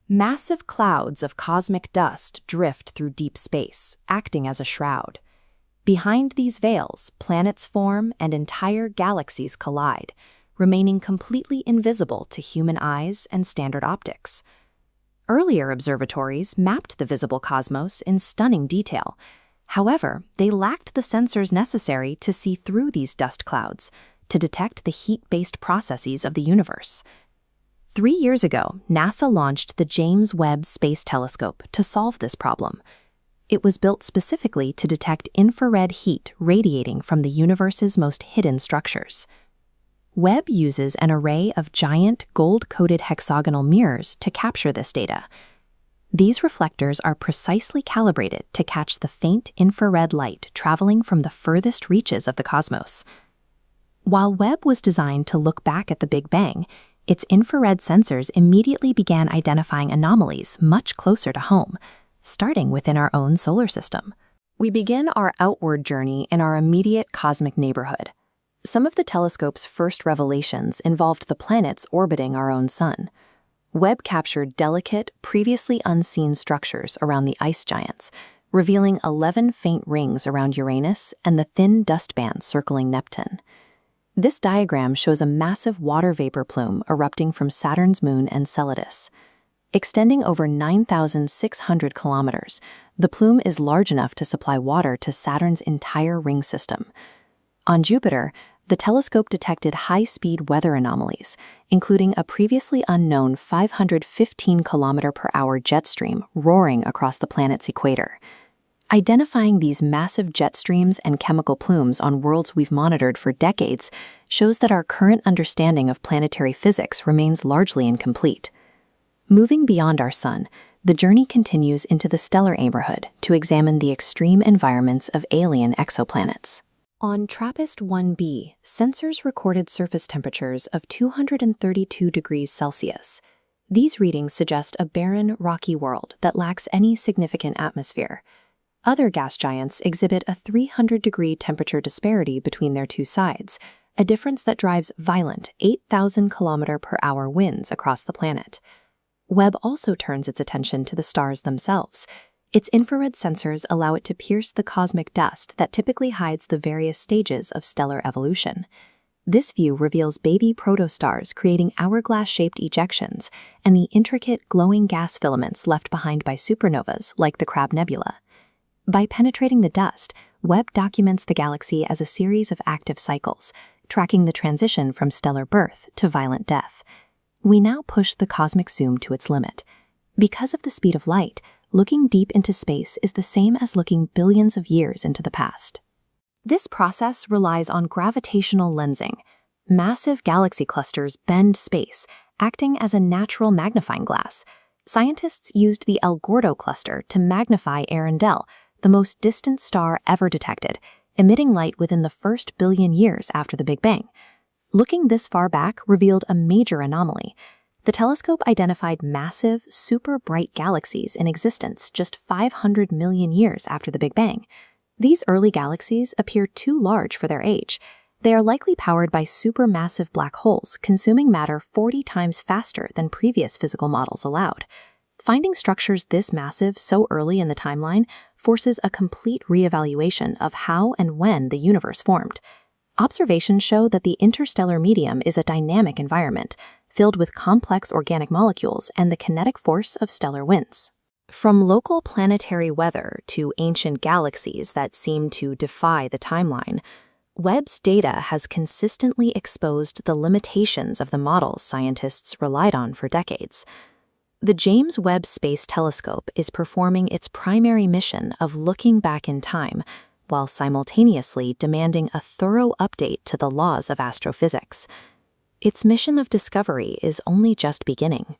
Massive clouds of cosmic dust drift through deep space, acting as a shroud. Behind these veils, planets form and entire galaxies collide, remaining completely invisible to human eyes and standard optics. Earlier observatories mapped the visible cosmos in stunning detail. However, they lacked the sensors necessary to see through these dust clouds, to detect the heat-based processes of the universe. 3 years ago, NASA launched the James Webb Space Telescope to solve this problem. It was built specifically to detect infrared heat radiating from the universe's most hidden structures. Webb uses an array of giant gold-coated hexagonal mirrors to capture this data. These reflectors are precisely calibrated to catch the faint infrared light traveling from the furthest reaches of the cosmos. While Webb was designed to look back at the Big Bang, its infrared sensors immediately began identifying anomalies much closer to home, starting within our own solar system. We begin our outward journey in our immediate cosmic neighborhood. Some of the telescope's first revelations involved the planets orbiting our own sun. Webb captured delicate, previously unseen structures around the ice giants, revealing 11 faint rings around Uranus and the thin dust bands circling Neptune. This diagram shows a massive water vapor plume erupting from Saturn's moon Enceladus. Extending over 9,600 kilometers, the plume is large enough to supply water to Saturn's entire ring system. On Jupiter, the telescope detected high-speed weather anomalies, including a previously unknown 515 km/h jet stream roaring across the planet's equator. Identifying these massive jet streams and chemical plumes on worlds we've monitored for decades shows that our current understanding of planetary physics remains largely incomplete. Moving beyond our sun, the journey continues into the stellar neighborhood to examine the extreme environments of alien exoplanets. On TRAPPIST-1b, sensors recorded surface temperatures of 232 degrees Celsius. These readings suggest a barren, rocky world that lacks any significant atmosphere. Other gas giants exhibit a 300-degree temperature disparity between their two sides, a difference that drives violent 8,000 km/h winds across the planet. Webb also turns its attention to the stars themselves. Its infrared sensors allow it to pierce the cosmic dust that typically hides the various stages of stellar evolution. This view reveals baby protostars creating hourglass-shaped ejections and the intricate glowing gas filaments left behind by supernovas like the Crab Nebula. By penetrating the dust, Webb documents the galaxy as a series of active cycles, tracking the transition from stellar birth to violent death. We now push the cosmic zoom to its limit. Because of the speed of light, looking deep into space is the same as looking billions of years into the past. This process relies on gravitational lensing. Massive galaxy clusters bend space, acting as a natural magnifying glass. Scientists used the El Gordo cluster to magnify Earendel, the most distant star ever detected, emitting light within the first billion years after the Big Bang. Looking this far back revealed a major anomaly. The telescope identified massive, super-bright galaxies in existence just 500 million years after the Big Bang. These early galaxies appear too large for their age. They are likely powered by supermassive black holes, consuming matter 40 times faster than previous physical models allowed. Finding structures this massive so early in the timeline forces a complete reevaluation of how and when the universe formed. Observations show that the interstellar medium is a dynamic environment, filled with complex organic molecules and the kinetic force of stellar winds. From local planetary weather to ancient galaxies that seem to defy the timeline, Webb's data has consistently exposed the limitations of the models scientists relied on for decades. The James Webb Space Telescope is performing its primary mission of looking back in time, while simultaneously demanding a thorough update to the laws of astrophysics. Its mission of discovery is only just beginning.